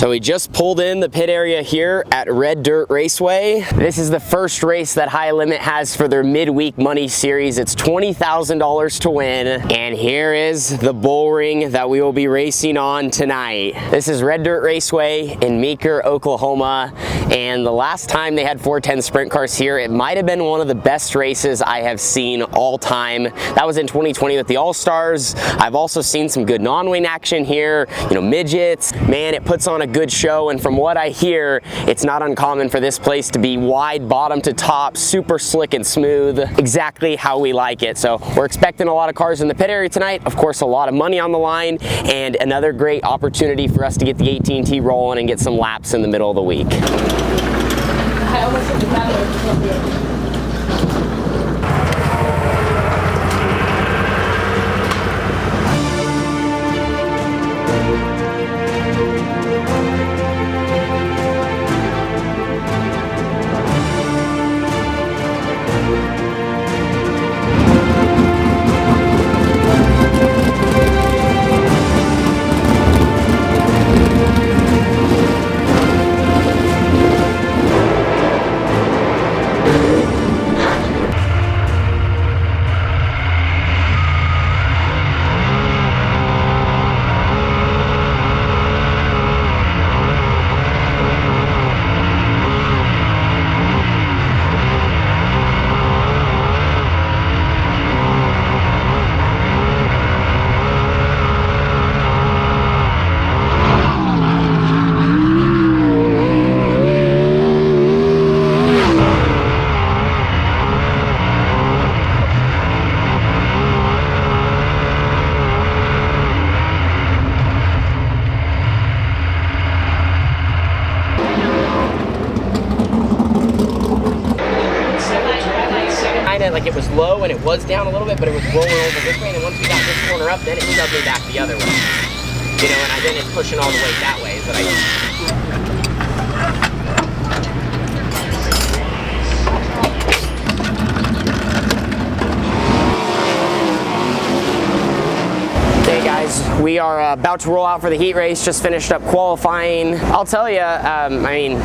So we just pulled in the pit area here at Red Dirt Raceway. This is the first race that High Limit has for their midweek money series. It's $20,000 to win. And here is the bull ring that we will be racing on tonight. This is Red Dirt Raceway in Meeker, Oklahoma. And the last time they had 410 sprint cars here, it might have been one of the best races I have seen all time. That was in 2020 with the All-Stars. I've also seen some good non-wing action here, you know, midgets. Man, it puts on a good show, and from what I hear, it's not uncommon for this place to be wide bottom to top, super slick and smooth, exactly how we like it. So we're expecting a lot of cars in the pit area tonight, of course a lot of money on the line, and another great opportunity for us to get the AT&T rolling and get some laps in the middle of the week. Like it was low and it was down a little bit, but it was rolling over this way, and then once we got this corner up, then it shoved me back the other way. You know, and then it's pushing all the way that way. But Hey guys, we are about to roll out for the heat race. Just finished up qualifying. I'll tell you, I mean,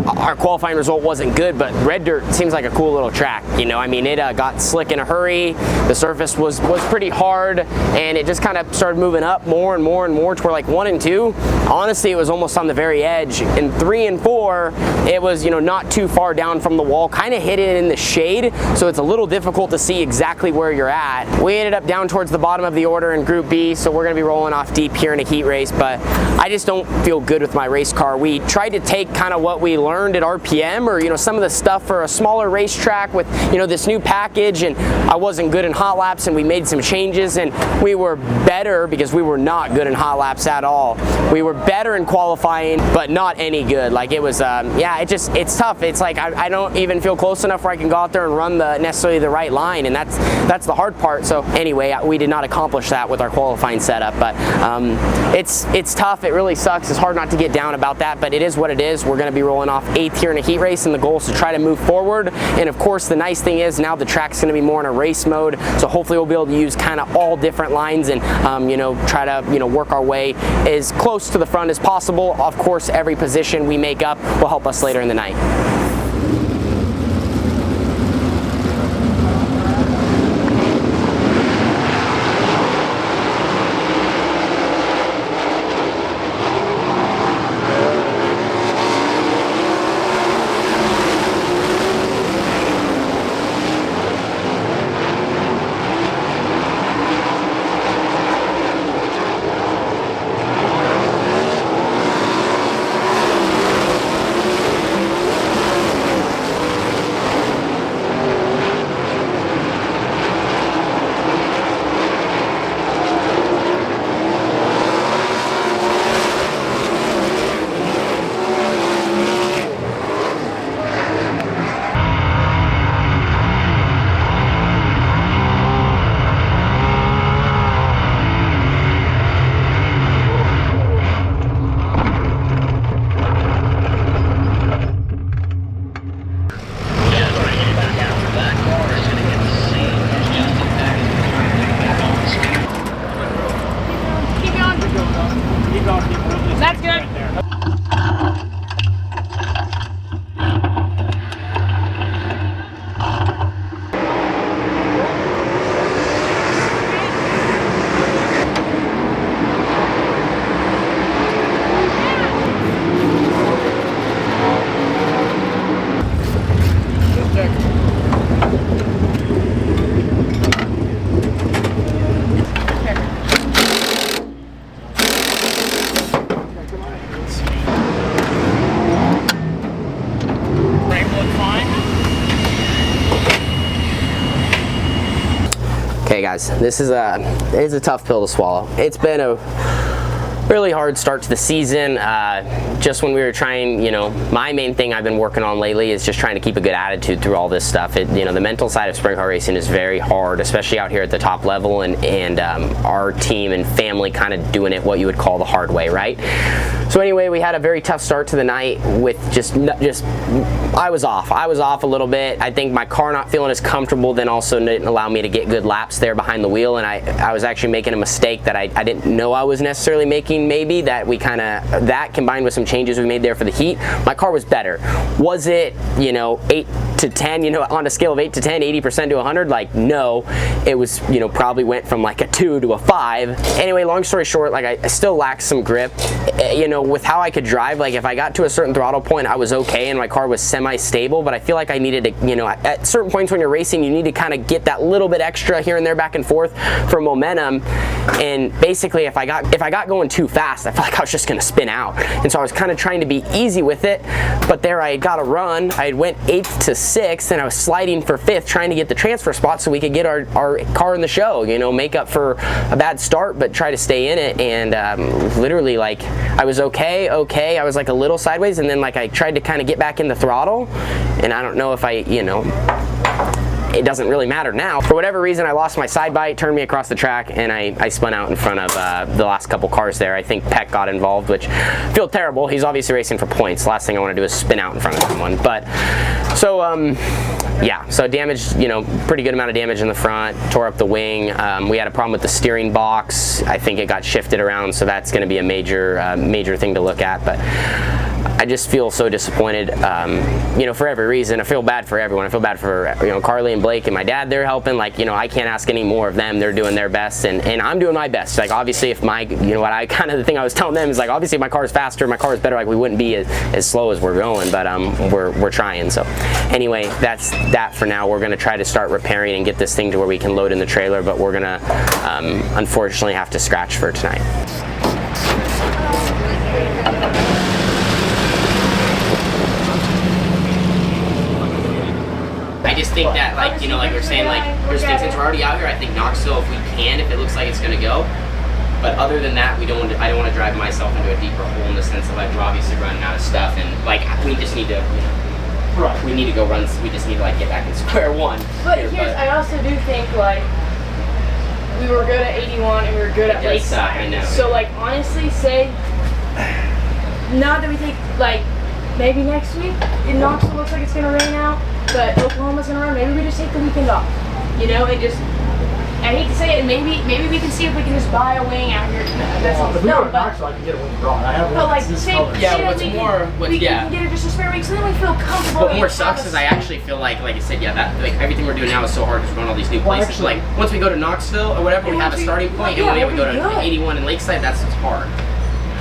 our qualifying result wasn't good, but Red Dirt seems like a cool little track. You know, I mean, it got slick in a hurry. The surface was pretty hard, and it just kind of started moving up more and more and more to where like 1 and 2. Honestly, it was almost on the very edge. In 3 and 4, it was, you know, not too far down from the wall, kind of hidden in the shade, so it's a little difficult to see exactly where you're at. We ended up down towards the bottom of the order in Group B, so we're going to be rolling off deep here in a heat race, but I just don't feel good with my race car. We tried to take kind of what we learned at RPM, or, you know, some of the stuff for a smaller racetrack with, you know, this new package, and I wasn't good in hot laps, and we made some changes, and we were better because we were not good in hot laps at all. We were better in qualifying, but not any good. Like it was, yeah, it's tough. It's like I don't even feel close enough where I can go out there and run necessarily the right line, and that's the hard part. So anyway, we did not accomplish that with our qualifying setup, but it's tough. It really sucks. It's hard not to get down about that, but it is what it is. We're going to be rolling off 8th here in a heat race, and the goal is to try to move forward. And of course, the nice thing is now the track's going to be more in a race mode, so hopefully we'll be able to use kind of all different lines and you know, try to, you know, work our way as close to the front as possible. Of course, every position we make up will help us later in the night. Okay guys, this is a tough pill to swallow. It's been a really hard start to the season. Just when we were trying, you know, my main thing I've been working on lately is just trying to keep a good attitude through all this stuff. You know, the mental side of sprint car racing is very hard, especially out here at the top level, and our team and family kind of doing it what you would call the hard way, right? So anyway, we had a very tough start to the night with I was off a little bit. I think my car not feeling as comfortable then also didn't allow me to get good laps there behind the wheel, and I was actually making a mistake that I didn't know I was necessarily making. Maybe that that combined with some changes we made there for the heat, my car was better. Was it, you know, 8 to 10, you know, on a scale of 8 to 10, 80% to 100? Like, no. It was, you know, probably went from like a 2 to a 5. Anyway, long story short, like I still lacked some grip, you know, with how I could drive. Like if I got to a certain throttle point, I was okay and my car was semi-stable, but I feel like I needed to, you know, at certain points when you're racing, you need to kind of get that little bit extra here and there back and forth for momentum. And basically if I got going too fast, I felt like I was just gonna spin out. And so I was kind of trying to be easy with it, but there I got a run. I went 8th to 6th and I was sliding for 5th trying to get the transfer spot so we could get our car in the show, you know, make up for a bad start but try to stay in it. And literally, like, I was okay, I was like a little sideways, and then like I tried to kind of get back in the throttle, and I don't know if you know, it doesn't really matter now. For whatever reason, I lost my side bite, turned me across the track, and I spun out in front of the last couple cars there. I think Peck got involved, which I feel terrible. He's obviously racing for points. Last thing I want to do is spin out in front of someone. But so yeah, so damage, you know, pretty good amount of damage in the front, tore up the wing. We had a problem with the steering box. I think it got shifted around, so that's going to be a major thing to look at. But I just feel so disappointed, you know, for every reason. I feel bad for everyone. I feel bad for, you know, Carly and Blake and my dad. They're helping. Like, you know, I can't ask any more of them. They're doing their best, and I'm doing my best. Like, obviously, if my, you know, what I kind of the thing I was telling them is like, obviously, if my car is faster, my car is better. Like, we wouldn't be as slow as we're going, but we're trying. So, anyway, that's that for now. We're gonna try to start repairing and get this thing to where we can load in the trailer, but we're gonna unfortunately have to scratch for tonight. I just think that, like, you know, like we're saying, like, there's things, since we're already out here, I think Knoxville, if we can, if it looks like it's going to go. But other than that, I don't want to drive myself into a deeper hole in the sense of, like, we're obviously running out of stuff, and, like, we just need to, you know, we need to go run, we just need to, like, get back in square one. But I also do think, like, we were good at 81 and we were good at Lakeside. I know. So, like, honestly, say, not that we take, like, maybe next week, in Knoxville looks like it's going to rain out, but Oklahoma's going to run, maybe we just take the weekend off, you know, and just, I hate to say it, and maybe we can see if we can just buy a wing out here. That's if we go to Knoxville, I can get a wing drawn. I have one like, this say, color. Yeah, we can get it just a spare week, so then we feel comfortable. What more sucks is I actually feel like I said, yeah, that, like, everything we're doing now is so hard because we're going all these new places. Actually, like, once we go to Knoxville or whatever, we have a starting point, and when we go to 81 and Lakeside, that's what's hard.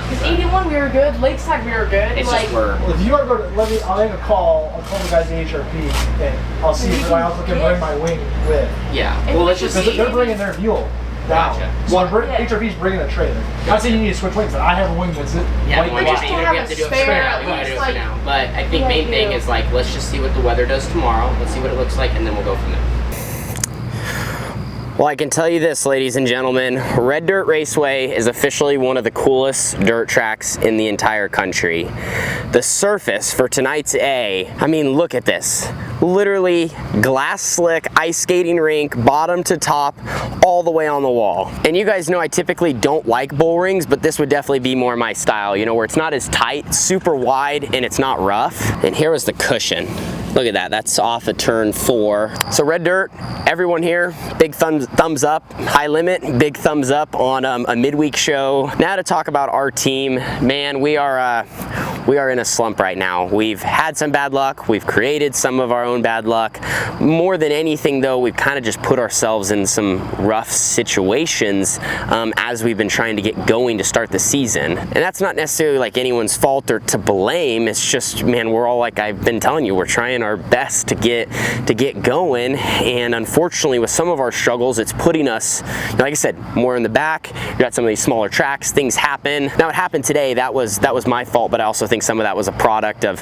Because 81 we were good, Lakeside we were good. It's like, just we're... Well, if you want to go to, I'll make a call. I'll call the guys at HRP, and I'll see if I also can bring my wing with. Yeah. Well, let's just see. They're bringing their mule down. Gotcha. Well, HRP's bringing a trailer. Not saying you need to switch wings, but I have a wing that's it. Yeah, we we have to do a spare. We want to do it for now. But I think main thing is, like, let's just see what the weather does tomorrow. Let's see what it looks like, and then we'll go from there. Well, I can tell you this, ladies and gentlemen, Red Dirt Raceway is officially one of the coolest dirt tracks in the entire country. The surface for tonight's A, I mean, look at this. Literally glass slick, ice skating rink, bottom to top, all the way on the wall. And you guys know I typically don't like bull rings, but this would definitely be more my style, you know, where it's not as tight, super wide, and it's not rough. And here was the cushion. Look at that, that's off of turn 4. So Red Dirt, everyone here, big thumbs up, high limit, big thumbs up on a midweek show. Now to talk about our team, man, we are in a slump right now. We've had some bad luck, we've created some of our own bad luck. More than anything though, we've kind of just put ourselves in some rough situations as we've been trying to get going to start the season. And that's not necessarily like anyone's fault or to blame, it's just, man, we're all, like I've been telling you, we're trying our best to get going, and unfortunately with some of our struggles it's putting us, like I said, more in the back. You got some of these smaller tracks, things happen. Now it happened today, that was my fault, but I also think think some of that was a product of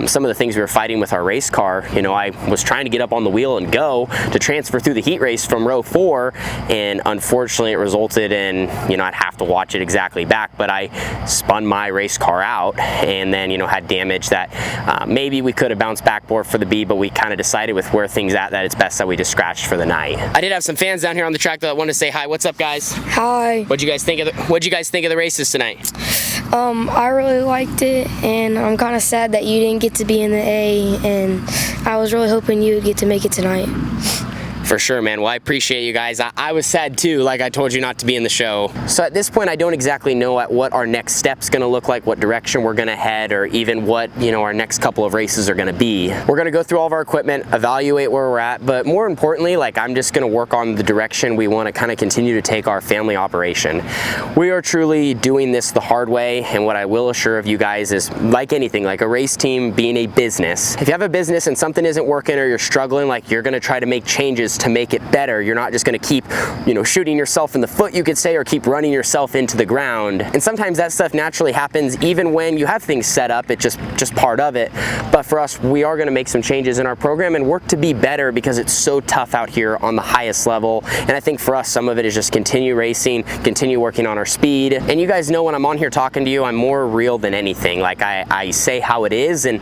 some of the things we were fighting with our race car. You know, I was trying to get up on the wheel and go to transfer through the heat race from row 4, and unfortunately it resulted in, you know, I'd have to watch it exactly back, but I spun my race car out and then, you know, had damage that maybe we could have bounced back more for the B, but we kind of decided with where things at that it's best that we just scratched for the night. I did have some fans down here on the track that wanted to say hi. What's up, guys? Hi. What'd you guys think of the races tonight? I really liked it, and I'm kind of sad that you didn't get to be in the A, and I was really hoping you would get to make it tonight. For sure, man. Well, I appreciate you guys. I was sad too, like I told you not to be in the show. So at this point, I don't exactly know what our next step's gonna look like, what direction we're gonna head, or even what, you know, our next couple of races are gonna be. We're gonna go through all of our equipment, evaluate where we're at, but more importantly, like, I'm just gonna work on the direction we wanna kind of continue to take our family operation. We are truly doing this the hard way, and what I will assure of you guys is, like anything, like a race team being a business, if you have a business and something isn't working or you're struggling, like, you're gonna try to make changes to make it better. You're not just going to keep, you know, shooting yourself in the foot, you could say, or keep running yourself into the ground. And sometimes that stuff naturally happens even when you have things set up. It's just part of it. But for us, we are going to make some changes in our program and work to be better because it's so tough out here on the highest level. And I think for us, some of it is just continue racing, continue working on our speed. And you guys know when I'm on here talking to you, I'm more real than anything. Like, I say how it is, and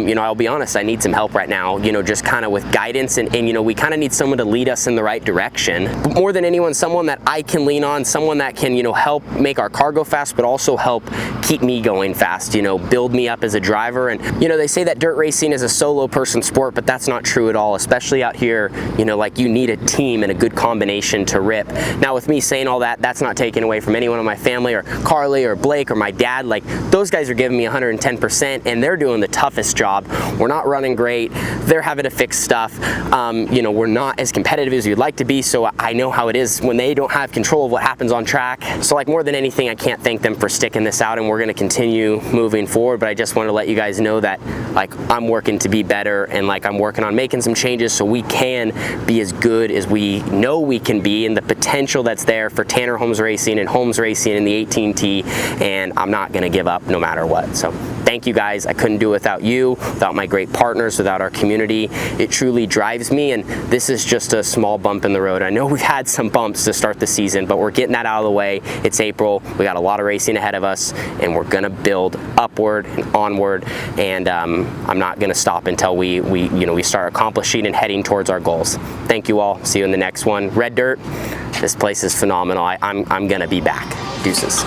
you know, I'll be honest, I need some help right now, you know, just kind of with guidance, and you know, we kind of need someone to lead us in the right direction. But more than anyone, someone that I can lean on, someone that can, you know, help make our car go fast, but also help keep me going fast, you know, build me up as a driver. And, you know, they say that dirt racing is a solo person sport, but that's not true at all, especially out here. You know, like, you need a team and a good combination to rip. Now, with me saying all that, that's not taken away from anyone in my family, or Carly, or Blake, or my dad. Like, those guys are giving me 110%, and they're doing the toughest job. We're not running great. They're having to fix stuff. You know, we're not as competitive as you'd like to be, so I know how it is when they don't have control of what happens on track. So, like, more than anything, I can't thank them for sticking this out, and we're going to continue moving forward. But I just want to let you guys know that, like, I'm working to be better, and like, I'm working on making some changes so we can be as good as we know we can be, and the potential that's there for Tanner Holmes Racing and Holmes Racing in the 18T, and I'm not going to give up no matter what. So thank you guys. I couldn't do it without you, without my great partners, without our community. It truly drives me, and this is just a small bump in the road. I know we've had some bumps to start the season, but we're getting that out of the way. It's April. We got a lot of racing ahead of us, and we're gonna build upward and onward, and I'm not gonna stop until we start accomplishing and heading towards our goals. Thank you all. See you in the next one. Red Dirt, this place is phenomenal. I'm gonna be back. Deuces.